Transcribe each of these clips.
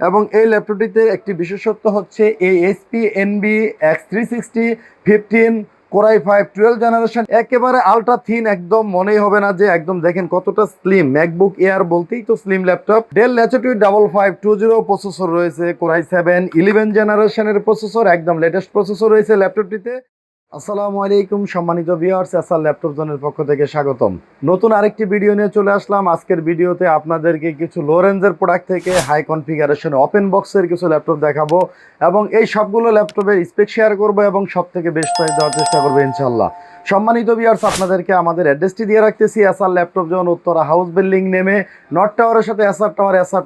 এবং এই ল্যাপটপটিতে একটি বিশেষত্ব হচ্ছে এই HP NB X360 15 Core i5 12 generation, একেবারে আলট্রা থিন, একদম মনেই হবে না যে একদম দেখেন কতটা স্লিম। ম্যাকবুক এয়ার বলতেই তো slim laptop. Del Latitude 5520 processor রয়েছে, Core i7 11 জেনারেশনের প্রসেসর, একদম লেটেস্ট প্রসেসর রয়েছে ল্যাপটপটিতে। আসসালামু আলাইকুম সম্মানিত ভিউয়ার্স, এসআর ল্যাপটপ জোনের পক্ষ থেকে স্বাগতম। নতুন আরেকটি ভিডিও নিয়ে চলে আসলাম। আজকের ভিডিওতে আপনাদেরকে কিছু লো রেঞ্জের প্রোডাক্ট থেকে হাই কনফিগারেশন ওপেন বক্সের কিছু ল্যাপটপ দেখাবো এবং এই সবগুলো ল্যাপটপের স্পেক শেয়ার করবো এবং সব থেকে বেস্ট প্রাইস দেওয়ার চেষ্টা করবো ইনশাল্লাহ। সম্মানিত ভিউয়ার্স, আপনাদেরকে আমাদের অ্যাড্রেসটি দিয়ে রাখতেছি, SR laptop zone, Uttara house building নেমে নর্থ টাওয়ারের সাথে এসআর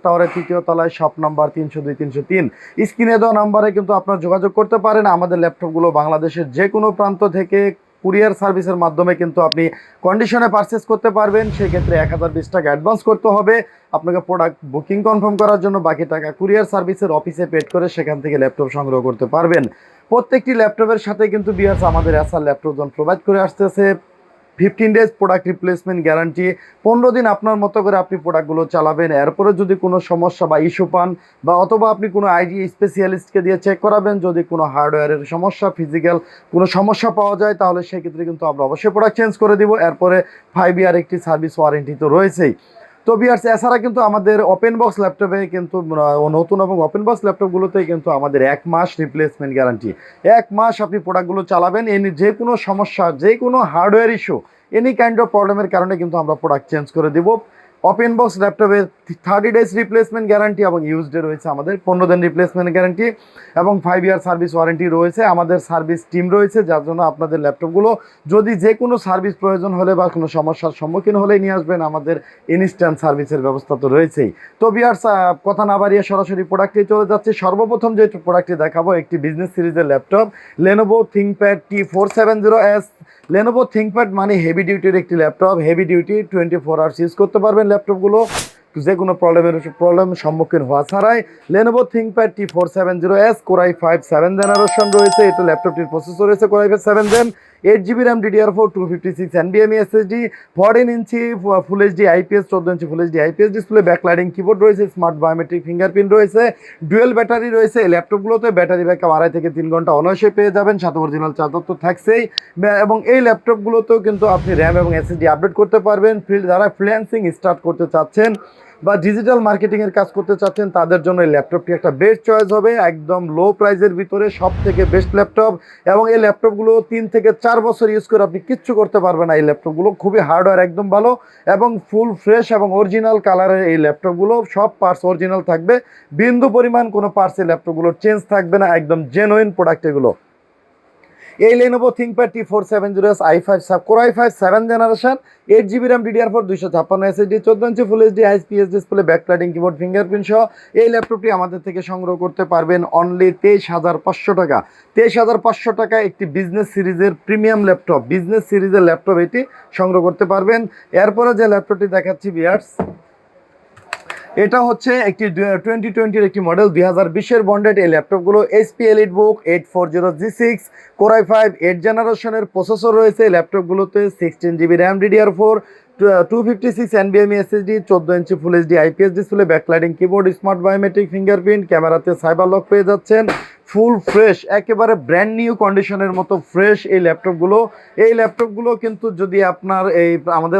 টাওয়ারের তৃতীয় তলায়, শপ নাম্বার 302-303। স্ক্রিনে দেওয়া নাম্বারে কিন্তু আপনারা যোগাযোগ করতে পারেন। আমাদের ল্যাপটপগুলো বাংলাদেশের যে কোনো প্রান্ত থেকে কুরিয়ার সার্ভিসের মাধ্যমে কিন্তু আপনি কন্ডিশনে পারচেস করতে পারবেন। সেই ক্ষেত্রে 1020 টাকা অ্যাডভান্স করতে হবে আপনাকে প্রোডাক্ট বুকিং কনফার্ম করার জন্য। বাকি টাকা কুরিয়ার সার্ভিসের অফিসে পেড করে সেখান থেকে ল্যাপটপ সংগ্রহ করতে পারবেন। প্রত্যেকটি ল্যাপটপের সাথে কিন্তু বিয়ার্স আমাদের এসআর ল্যাপটপ জোন প্রোভাইড করে আসতেছে 15 ডেজ প্রোডাক্ট রিপ্লেসমেন্ট গ্যারান্টি। 15 দিন আপনার মতো করে আপনি প্রোডাক্টগুলো চালাবেন। এরপরে যদি কোনো সমস্যা বা ইস্যু পান বা অথবা আপনি কোনো আইটি স্পেশালিস্টকে দিয়ে চেক করাবেন, যদি কোনো হার্ডওয়্যারের সমস্যা, ফিজিক্যাল কোনো সমস্যা পাওয়া যায়, তাহলে সেক্ষেত্রে কিন্তু আমরা অবশ্যই প্রোডাক্ট চেঞ্জ করে দিব। এরপরে 5 ইয়ার একটি সার্ভিস ওয়ারেন্টি তো রয়েছেই। তো বিয়ার্স, এছাড়া কিন্তু আমাদের ওপেন বক্স ল্যাপটপে কিন্তু নতুন এবং ওপেন বক্স ল্যাপটপগুলোতেই কিন্তু আমাদের 1 মাস রিপ্লেসমেন্ট গ্যারান্টি। 1 মাস আপনি প্রোডাক্টগুলো চালাবেন, এনি যে কোনো সমস্যা, যে কোনো hardware issue, any kind of প্রবলেমের কারণে কিন্তু আমরা প্রোডাক্ট চেঞ্জ করে দিব। ওপেন বক্স ল্যাপটপের 30 ডেজ রিপ্লেসমেন্ট গ্যারান্টি এবং ইউজডে রয়েছে আমাদের 15 দিন রিপ্লেসমেন্ট গ্যারান্টি এবং 5 ইয়ার সার্ভিস ওয়ারেন্টি রয়েছে। আমাদের সার্ভিস টিম রয়েছে, যার জন্য আপনাদের ল্যাপটপগুলো যদি যে কোনো সার্ভিস প্রয়োজন হলে বা কোনো সমস্যার সম্মুখীন হলেই নিয়ে আসবেন, আমাদের ইনস্ট্যান্ট সার্ভিসের ব্যবস্থা তো রয়েছেই। তো ভিউয়ার্স, কথা না বাড়িয়ে সরাসরি প্রোডাক্টে চলে যাচ্ছে। সর্বপ্রথম যে প্রোডাক্টটি দেখাবো একটি বিজনেস সিরিজের laptop, Lenovo ThinkPad T470S। Lenovo ThinkPad মানে হেভি ডিউটির একটি laptop. Heavy duty 24 hours use করতে পারবেন ল্যাপটপগুলো যে কোনো প্রবলেম সম্মুখীন হওয়া ছাড়াই। Lenovo ThinkPad T470S Core i5 7 generation রয়েছে। এটা ল্যাপটপটির প্রসেসর রয়েছে Core i5 7 gen, 8GB RAM DDR4 256 NVMe SSD, 14 ইঞ্চি ফুল এইচডি আইপিএস 14 ইঞ্চি full HD IPS display, backlighting keyboard রয়েছে, স্মার্ট বায়োমেট্রিক ফিঙ্গারপ্রিন্ট রয়েছে, ডুয়েল ব্যাটারি রয়েছে। এই ল্যাপটপগুলোতে ব্যাটারি ব্যাকআপ 2.5 থেকে 3 ঘন্টা অনায়াসে পেয়ে যাবেন, সাথে অরিজিনাল চার্জার তো থাকছেই। এবং এই ল্যাপটপগুলোতেও কিন্তু আপনি র্যাম এবং এসএসডি আপডেট করতে পারবেন। যারা ফ্রিল্যান্সিং স্টার্ট করতে চাচ্ছেন বা ডিজিটাল মার্কেটিংয়ের কাজ করতে চাচ্ছেন, তাদের জন্য এই ল্যাপটপটি একটা বেস্ট চয়েস হবে। একদম লো প্রাইসের ভিতরে সব থেকে বেস্ট ল্যাপটপ এবং এই ল্যাপটপগুলো 3 থেকে 4 বছর ইউজ করে আপনি কিচ্ছু করতে পারবেন না। এই ল্যাপটপগুলো খুবই হার্ডওয়্যার একদম ভালো এবং ফুল ফ্রেশ এবং অরিজিনাল কালারের এই ল্যাপটপগুলো, সব পার্টস অরিজিনাল থাকবে, বিন্দু পরিমাণ কোনো পার্টস এই ল্যাপটপগুলোর চেঞ্জ থাকবে না, একদম জেনুইন প্রোডাক্ট এগুলো। এই Lenovo ThinkPad T470S Core i5 7 generation, 8GB RAM DDR4 256 SSD, 14 ইঞ্চি full HD IPS display, backlighting keyboard, fingerprint সহ এই ল্যাপটপটি আমাদের থেকে সংগ্রহ করতে পারবেন অনলি 23,500 টাকা। 23,500 টাকা একটি বিজনেস সিরিজের প্রিমিয়াম ল্যাপটপ, বিজনেস সিরিজের ল্যাপটপ এটি সংগ্রহ করতে পারবেন। এরপরে যে ল্যাপটপটি দেখাচ্ছি ভিউয়ার্স, এটা হচ্ছে একটি 2020-এর একটি মডেল, 2020-এর বন্ডেড। এই ল্যাপটপগুলো HP EliteBook 840G6 Core i5 8 জেনারেশনের প্রসেসর রয়েছে। এই ল্যাপটপগুলোতে 16GB RAM DDR4 256 NVMe SSD, 14 ইঞ্চি full HD IPS display, backlighting keyboard, smart biometric fingerprint, ক্যামেরাতে সাইবার লক পেয়ে যাচ্ছেন। ফুল ফ্রেশ, একেবারে ব্র্যান্ড নিউ কন্ডিশনের মতো ফ্রেশ এই ল্যাপটপগুলো। এই ল্যাপটপগুলো কিন্তু যদি আপনার আমাদের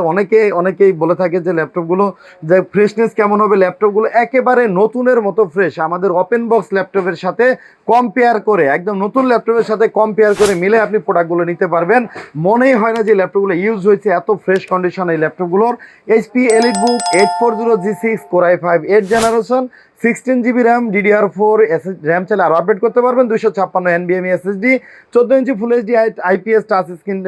অনেকেই বলে থাকে যে ল্যাপটপগুলো যে ফ্রেশনেস কেমন হবে, ল্যাপটপগুলো একেবারে নতুনের মতো ফ্রেশ। আমাদের ওপেন বক্স ল্যাপটপের সাথে কম্পেয়ার করে, একদম নতুন ল্যাপটপের সাথে কম্পেয়ার করে মিলে আপনি প্রোডাক্টগুলো নিতে পারবেন। মনেই হয় না যে ল্যাপটপগুলো ইউজ হয়েছে, এত ফ্রেশ কন্ডিশন এই ল্যাপটপগুলোর। HP EliteBook 840G6 Core i5 8 জেনারেশন, 16GB RAM DDR4 র্যাম চাইলে আরও আপডেট করতে পারবেন, 256 NVMe SSD, 14 ইঞ্চি full HD IPS touch screen,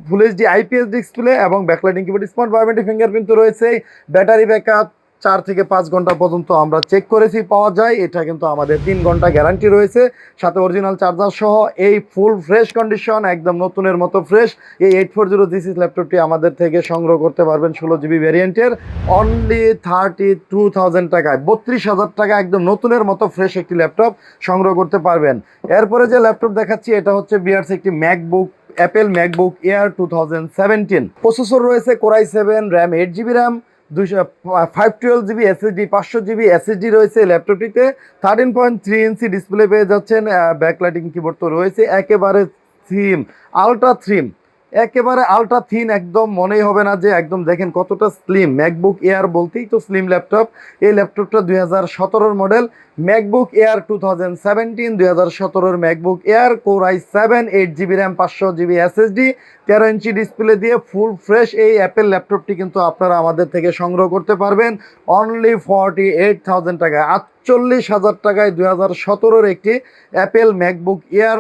full HD IPS display এবং backlighting keyboard, smart biometric fingerprint তো রয়েছেই। ব্যাটারি ব্যাকআপ 4 থেকে 5 ঘন্টা পর্যন্ত আমরা চেক করেছি পাওয়া যায়। এটা কিন্তু আমাদের 3 ঘন্টা গ্যারান্টি রয়েছে, সাথে অরিজিনাল চার্জার সহ। এই ফুল ফ্রেশ কন্ডিশন, একদম নতুনের মতো ফ্রেশ এই 840G6 ল্যাপটপটি আমাদের থেকে সংগ্রহ করতে পারবেন 16GB ভ্যারিয়েন্টের অনলি 32,000 টাকায়। 32,000 টাকা একদম নতুনের মতো ফ্রেশ একটি ল্যাপটপ সংগ্রহ করতে পারবেন। এরপরে যে ল্যাপটপ দেখাচ্ছি, এটা হচ্ছে বিয়ার্স একটি MacBook, Apple MacBook air 2017। Processor রয়েছে Core i7, RAM 8GB RAM, 512 GB SSD, 500 GB SSD রয়েছে ল্যাপটপটিতে। 13.3 ইঞ্চি ডিসপ্লে পেয়ে যাচ্ছেন। ব্যাকলাইটিং কিবোর্ড তো রয়েছে, একেবারে থিম, আলট্রা থিম, একেবারে আলট্রা থিন, একদম মনেই হবে না যে একদম দেখেন কতটা স্লিম। ম্যাকবুক এয়ার বলতেই তো স্লিম ল্যাপটপ। এই ল্যাপটপটা 2017 model MacBook air 2017, 2017 MacBook air, core i7, 8 GB RAM, 500 GB SSD, 13 inch display দিয়ে ফুল ফ্রেশ এই অ্যাপেল ল্যাপটপটি কিন্তু আপনারা আমাদের থেকে সংগ্রহ করতে পারবেন অনলি 48,000 টাকায়। 48,000 টাকায় 2017 একটি অ্যাপেল ম্যাকবুক এয়ার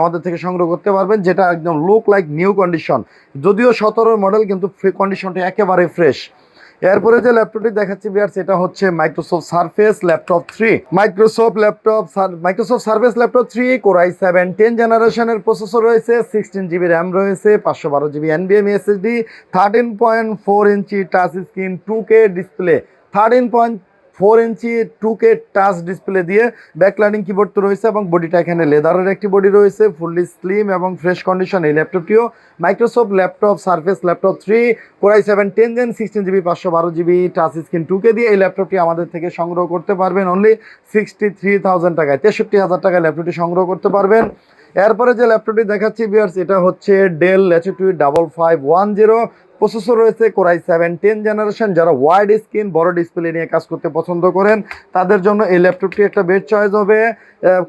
আমাদের থেকে সংগ্রহ করতে পারবেন, যেটা একদম লুক লাইক নিউ কন্ডিশন। যদিও 17 মডেল, কিন্তু কন্ডিশনটি একেবারে ফ্রেশ। এরপরে যে ল্যাপটপটি দেখাচ্ছি ভিউয়ার্স, এটা হচ্ছে Microsoft surface laptop 3। Microsoft surface laptop 3, core i7 10 জেনারেশনের প্রসেসর রয়েছে, 16 জিবি র্যাম রয়েছে, 512 জিবি এনবিএমই এসএসডি, 13.4 ইঞ্চি টাচ স্ক্রিন 2K ডিসপ্লে, 13.4 ইঞ্চি 2K টাচ ডিসপ্লে দিয়ে ব্যাকলাইটিং কিবোর্ড তো রয়েছে, এবং বডিটা এখানে লেদারের একটি বডি রয়েছে, ফুললি স্লিম এবং ফ্রেশ কন্ডিশন এই ল্যাপটপটিও। Microsoft laptop Surface laptop 3, core i7 10 gen, 16 GB, 512 GB touch screen 2K দিয়ে এই ল্যাপটপটি আমাদের থেকে সংগ্রহ করতে পারবেন অনলি 63,000 টাকায়। 63,000 টাকায় ল্যাপটপটি সংগ্রহ করতে পারবেন। এরপরে যে ল্যাপটপটি দেখাচ্ছি ভিউয়ার্স, এটা হচ্ছে ডেল ল্যাটিটিউড 5510, প্রসেসর রয়েছে কোর i7 10 জেনারেশন। যারা ওয়াইড স্ক্রিন বড় ডিসপ্লে নিয়ে কাজ করতে পছন্দ করেন তাদের জন্য এই ল্যাপটপটি একটা বেস্ট চয়েস হবে।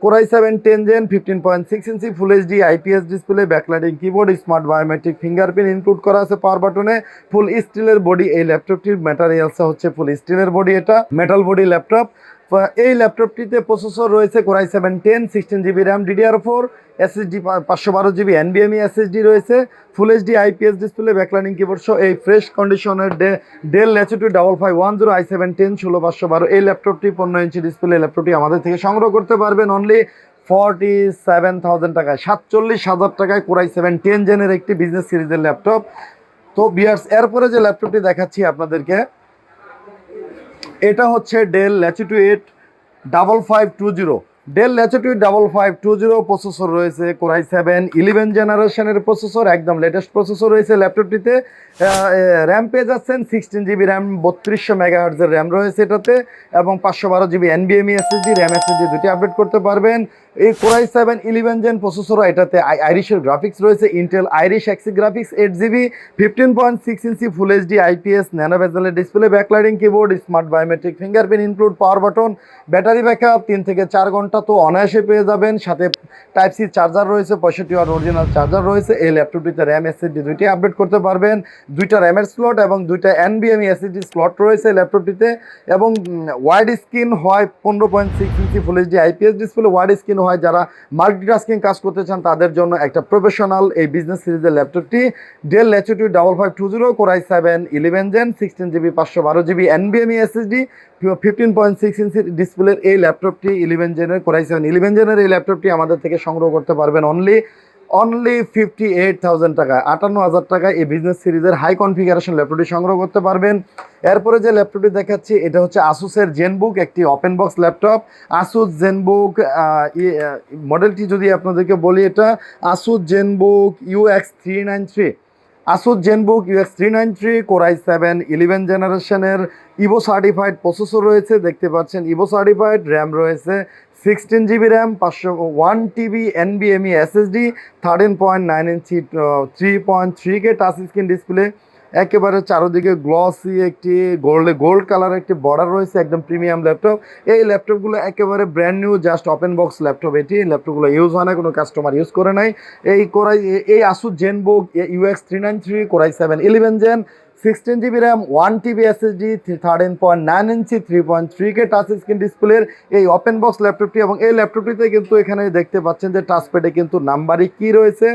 কোর i7 10 জেন, 15.6 ইঞ্চি full HD IPS display, backlighting keyboard, smart biometric fingerprint include করা আছে পাওয়ার বাটনে, ফুল স্টিলের বডি এই ল্যাপটপটির, ম্যাটেরিয়ালস হচ্ছে ফুল স্টিলের বডি, এটা মেটাল বডি ল্যাপটপ। এই ল্যাপটপটিতে প্রসেসর রয়েছে core i7 10, 16 GB RAM DDR4, SSD 512 GB এনবিএমই এসএসডি রয়েছে, full HD IPS display, backlighting keyboard সহ এই ফ্রেশ কন্ডিশনের ডেল ল্যাটিটিউড 5510 i7 10 16512 এই ল্যাপটপটি 15 ইঞ্চি ডিসপ্লে ল্যাপটপটি আমাদের থেকে সংগ্রহ করতে পারবেন অনলি 47,000 টাকায়। 47,000 টাকায় কোর i7 10 জেনের একটি বিজনেস সিরিজের ল্যাপটপ। তো বিয়ার্স, এরপরে যে ল্যাপটপটি দেখাচ্ছি আপনাদেরকে, এটা হচ্ছে del Latitude 5520। Del Latitude 5520 processor রয়েছে কোর i7 11 জেনারেশনের প্রসেসর, একদম লেটেস্ট প্রসেসর রয়েছে ল্যাপটপটিতে। র্যাম পেয়ে যাচ্ছেন 16 জিবি র্যাম, 3200 মেগাহার্টজের র্যাম রয়েছে এটাতে, এবং 512 জিবি এনবিএমই এসএসডি, র্যাম এসএসডি দুটি আপডেট করতে পারবেন। এই কোর i7 11 জেন প্রসেসরও এটাতে আইরিশের গ্রাফিক্স রয়েছে, Intel Iris Xe graphics 8 GB, 15.6 ইঞ্চি ফুল এইচডি আইপিএস ন্যানো বেজেলের display, backlighting keyboard, smart biometric fingerprint include, power button, battery backup 3 থেকে 4 ঘন্টা তো অনায়াসে পেয়ে যাবেন। সাথে টাইপ সি চার্জার রয়েছে, 65 ওয়াট অরিজিনাল চার্জার রয়েছে। এই ল্যাপটপটিতে র্যাম এসএসডি দুইটি আপডেট করতে পারবেন, দুইটা র্যামের স্লট এবং দুইটা এনবিএমই এসএসডি স্লট রয়েছে ল্যাপটপটিতে, এবং ওয়াইড স্ক্রিন হয় 15.6 ইঞ্চি full HD IPS display, wide screen হয় যারা মাল্টিটাস্কিং কাজ করতে চান তাদের জন্য একটা প্রফেশনাল এই বিজনেস সিরিজের ল্যাপটপটি। Dell Latitude 5520 core i7 11 gen, 16 GB, 512 GB এনবিএমই এসএসডি, 15.6 ইঞ্চি ডিসপ্লের এই ল্যাপটপটি 11 জেনের কোর i7 11 জেনের এই ল্যাপটপটি আমাদের থেকে সংগ্রহ করতে পারবেন অনলি 58,000 টাকায়। 58,000 টাকায় এই বিজনেস সিরিজের হাই কনফিগারেশন ল্যাপটপটি সংগ্রহ করতে পারবেন। এরপরে যে ল্যাপটপটি দেখাচ্ছি, এটা হচ্ছে আসুসের জেনবুক, একটি open box laptop. Asus ZenBook মডেলটি যদি আপনাদেরকে বলি, এটা Asus Zenbook UX393। Asus Zenbook UX393 core i7 11 জেনারেশনের ইভো সার্টিফাইড প্রসেসর রয়েছে, দেখতে পাচ্ছেন ইভো সার্টিফাইড। র্যাম রয়েছে 16 GB RAM, 501 TB এনবিএমই SSD, 13.9 inch 3.3K touch screen display, একেবারে চারোদিকে গ্লসি একটি গোল্ড কালার একটি বর্ডার রয়েছে, একদম প্রিমিয়াম ল্যাপটপ। এই ল্যাপটপগুলো একেবারে brand new, just open box laptop. এটি ল্যাপটপগুলো ইউজ হয় না, কোনো কাস্টমার ইউজ করে নাই। এই Asus Zenbook UX393 core i7 11 gen, 16 GB RAM, 1 TB SSD, 13.9 inch 3.3K touch screen ডিসপ্লের এই ওপেন বক্স ল্যাপটপটি। এবং এই ল্যাপটপটিতে কিন্তু এখানে দেখতে পাচ্ছেন যে টাচপ্যাডে কিন্তু নাম্বারিং কি রয়েছে,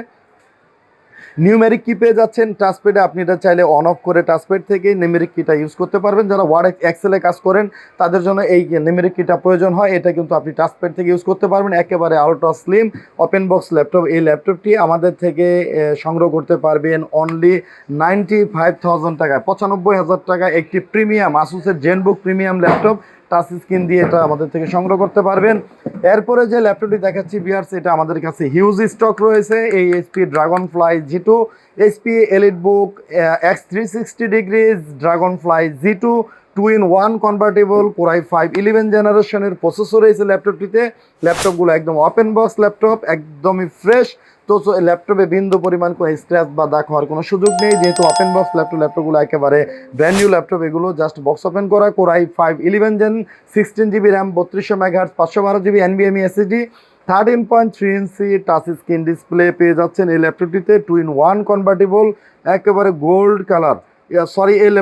নিউমেরিক কি পেয়ে যাচ্ছেন টাচপ্যাডে। আপনি এটা চাইলে অন অফ করে টাচপ্যাড থেকে নিউমেরিক কিটা ইউজ করতে পারবেন। যারা ওয়ার্ড এক্সেলে কাজ করেন তাদের জন্য এই নিউমেরিক কিটা প্রয়োজন হয়, এটা কিন্তু আপনি টাচপ্যাড থেকে ইউজ করতে পারবেন। একেবারে ultra slim open box laptop. এই ল্যাপটপটি আমাদের থেকে সংগ্রহ করতে পারবেন অনলি 95,000 টাকায়। 95,000 টাকায় একটি প্রিমিয়াম আসুসের Zenbook premium laptop touch screen দিয়ে এটা আমাদের থেকে সংগ্রহ করতে পারবেন। এরপরে যে ল্যাপটপটি দেখাচ্ছি ভিউয়ার্স, এটা আমাদের কাছে হিউজ স্টক রয়েছে। এই HP Dragonfly G two, HP EliteBook X360 Dragonfly G two 2-in-1 convertible core i5 11 জেনারেশনের প্রসেসর রয়েছে ল্যাপটপটিতে। ল্যাপটপগুলো একদম ওপেন বক্স ল্যাপটপ, একদমই ফ্রেশ। তো ল্যাপটপে বিন্দু পরিমাণ কোনো স্ক্র্যাচ বা দাগ হওয়ার কোনো সুযোগ নেই, যেহেতু ওপেন বক্স ল্যাপটপগুলো একেবারে ব্র্যান্ড নিউ ল্যাপটপ। এগুলো জাস্ট বক্স ওপেন করা, core i5 11 gen, 16 GB RAM, 3200 megahertz, 512 GB NVMe SSD, 13.3 inch touch screen display পেয়ে যাচ্ছেন এই ল্যাপটপটিতে। 2-in-1 কনভার্টেবল, একেবারে গোল্ড কালার, সরি এই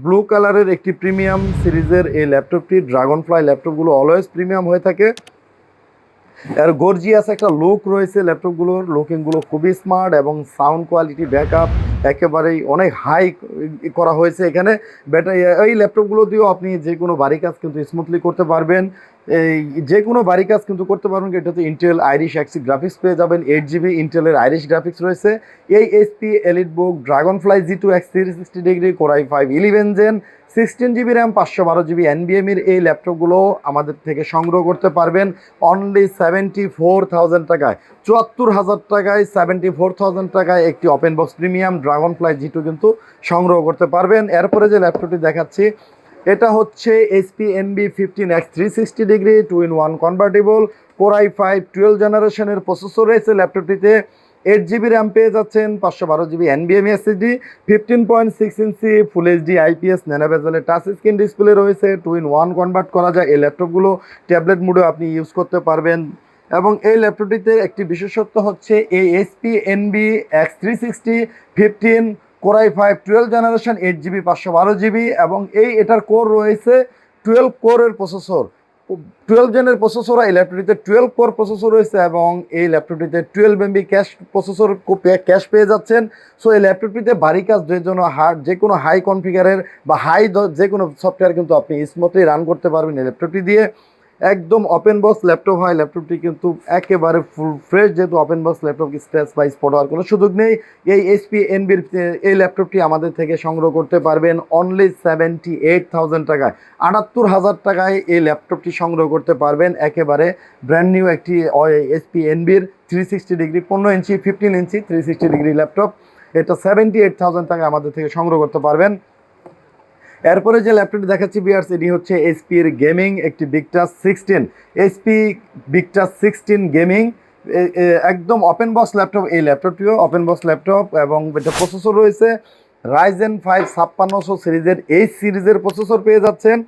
ব্লু কালারের একটি প্রিমিয়াম সিরিজের এই ল্যাপটপটি। ড্রাগনফ্লাই ল্যাপটপগুলো অলওয়েজ প্রিমিয়াম হয়ে থাকে। এর গর্জিয়াস একটা লুক রয়েছে ল্যাপটপগুলোর, লুকিংগুলো খুবই স্মার্ট এবং সাউন্ড কোয়ালিটি ব্যাকআপ একেবারেই অনেক হাই করা হয়েছে এখানে। এই ল্যাপটপগুলো দিয়েও আপনি যে কোনো বাড়ি কাজ কিন্তু স্মুথলি করতে পারবেন। এই যে কোনো বাড়ি কাজ কিন্তু করতে পারবেন। এটাতে ইন্টেল আইরিশ এক্সি গ্রাফিক্স পেয়ে যাবেন, 8 GB ইন্টেলের আইরিশ গ্রাফিক্স রয়েছে। এই HP EliteBook Dragonfly G two X360 core i5 11 gen, 16 GB RAM, 512 GB NVMe এই ল্যাপটপগুলো আমাদের থেকে সংগ্রহ করতে পারবেন অনলি 74,000 টাকায়। 74,000 টাকায়, 74,000 টাকায় একটি ওপেন বক্স প্রিমিয়াম ড্রাগনফ্লাই জি2 কিন্তু সংগ্রহ করতে পারবেন। এরপরে যে ল্যাপটপটি দেখাচ্ছি, এটা হচ্ছে HP NB 15 X360 2-in-1 convertible core i5 12 জেনারেশনের প্রসেসর রয়েছে ল্যাপটপটিতে। 8 GB র্যাম পেয়ে যাচ্ছেন, 512 GB NVMe SSD, 15.6 ইঞ্চি ফুল এইচডি IPS ন্যানো বেজেলের টাচ স্ক্রিন ডিসপ্লে রয়েছে। 2-in-1 কনভার্ট করা যায় এই ল্যাপটপগুলো, ট্যাবলেট মোডেও আপনি ইউজ করতে পারবেন। এবং এই ল্যাপটপটিতে একটি বিশেষত্ব হচ্ছে এই HP NB X360 15 core i5 12 generation, 8 GB 512 GB, এবং এটার কোর রয়েছে 12 কোরের প্রসেসর। 12 জেনের প্রসেসর এই ল্যাপটপটিতে 12 কোর প্রসেসর রয়েছে, এবং এই ল্যাপটপটিতে 12 MB ক্যাশ প্রসেসর ক্যাশ পেয়ে যাচ্ছেন। সো এই ল্যাপটপটিতে বাড়ি কাজ জন্য যে কোনো হাই কনফিগারের বা যে কোনো সফটওয়্যার কিন্তু আপনি স্মুথলি রান করতে পারবেন এই ল্যাপটপটি দিয়ে। একদম ওপেন বক্স ল্যাপটপ হয় ল্যাপটপটি, কিন্তু একেবারে ফুল ফ্রেশ, যেহেতু ওপেন বক্স ল্যাপটপ স্ক্র্যাচ বা স্পট হওয়ার কোনো সুযোগ নেই। এই এইচপি এনবির এই ল্যাপটপটি আমাদের থেকে সংগ্রহ করতে পারবেন অনলি 78,000 টাকায়। 78,000 টাকায় এই ল্যাপটপটি সংগ্রহ করতে পারবেন, একেবারে ব্র্যান্ড নিউ একটি এইচপি এনবির 360 15 ইঞ্চি 15 ইঞ্চি 360 ল্যাপটপ। এটা 78,000 টাকায় আমাদের থেকে সংগ্রহ করতে পারবেন। এরপরে যে ল্যাপটপটি দেখাচ্ছি ভিউয়ার্স, এটি হচ্ছে এইচপির গেমিং একটি ভিক্টাস 16, এইচপি ভিক্টাস 16 গেমিং, একদম ওপেন বক্স ল্যাপটপ। এই ল্যাপটপটিও ওপেন বক্স ল্যাপটপ, এবং এটা প্রসেসর রয়েছে রাইজেন 5 5600 সিরিজের সিরিজের প্রসেসর পেয়ে যাচ্ছেন।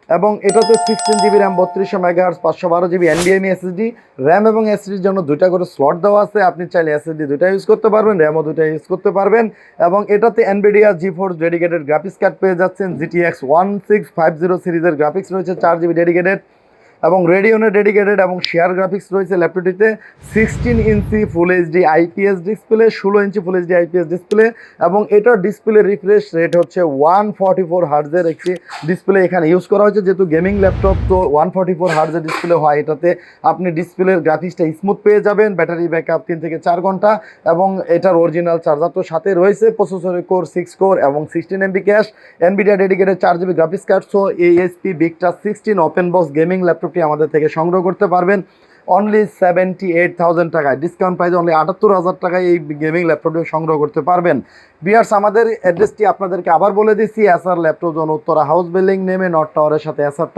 এবং এটাতে 16 GB RAM, 3200 megahertz, 512 GB NVMe SSD, RAM এবং এসএসডির জন্য দুইটা করে স্লট দেওয়া আছে। আপনি চাইলে এসএসডি দুইটা ইউজ করতে পারবেন, র্যামও দুইটা ইউজ করতে পারবেন। এবং এটাতে NVIDIA GeForce dedicated graphics card পেয়ে যাচ্ছেন। GTX 1650 সিরিজের গ্রাফিক্স রয়েছে, 4 GB ডেডিকেটেড, এবং রেডিওনের ডেডিকেটেড এবং শেয়ার গ্রাফিক্স রয়েছে ল্যাপটপটিতে। 16 ইঞ্চি ফুল এইচডি IPS ডিসপ্লে, 16 ইঞ্চি ফুল এইচডি IPS ডিসপ্লে, এবং এটার ডিসপ্লে রিফ্রেশ রেট হচ্ছে 144 হার্টজের একটি ডিসপ্লে এখানে ইউজ করা হয়েছে। যেহেতু গেমিং ল্যাপটপ, তো 144 হার্টজের ডিসপ্লে হয় এটাতে, আপনি ডিসপ্লের গ্রাফিক্সটা স্মুথ পেয়ে যাবেন। ব্যাটারি ব্যাকআপ 3 থেকে 4 ঘন্টা, এবং এটার অরিজিনাল চার্জার তো সাথে রয়েছে। প্রসেসরের কোর 6 কোর এবং 16 MB cache, NVIDIA dedicated 4 GB graphics card. So এই HP Victus 16 open box gaming ল্যাপটপটি আমাদের থেকে সংগ্রহ করতে পারবেন অনলি 78,000 টাকায়। ডিসকাউন্ট প্রাইসে অনলি 78,000 টাকায় এই গেমিং ল্যাপটপটি সংগ্রহ করতে পারবেন। ভিউয়ার্স, আমাদের অ্যাড্রেসটি আপনাদেরকে আবার বলে দিচ্ছি, SR laptop zone, Uttara house building নেমে নর্থ টাওয়ারের সাথে এসআর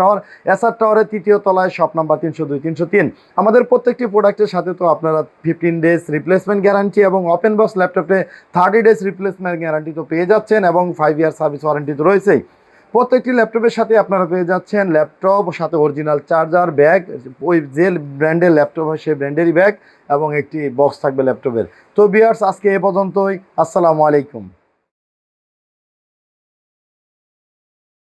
টাওয়ারের 3য় তলায়, শপ নাম্বার 302 303। আমাদের প্রত্যেকটি প্রোডাক্টের সাথে তো আপনারা 15 ডেজ রিপ্লেসমেন্ট গ্যারান্টি এবং ওপেন বক্স ল্যাপটপে 30 ডেজ রিপ্লেসমেন্ট গ্যারান্টি তো পেয়ে যাচ্ছেন, এবং 5 ইয়ার সার্ভিস ওয়ারেন্টি তো রয়েছেই। প্রত্যেকটি ল্যাপটপের সাথে আপনারা পেয়ে যাচ্ছেন ল্যাপটপ সাথে অরিজিনাল চার্জার, ব্যাগ, ওই যে ব্র্যান্ডের ল্যাপটপ হয় সেই ব্র্যান্ডেরই ব্যাগ, এবং একটি বক্স থাকবে ল্যাপটপের। তো ভিউয়ার্স, আজকে এ পর্যন্তই। আসসালামু আলাইকুম।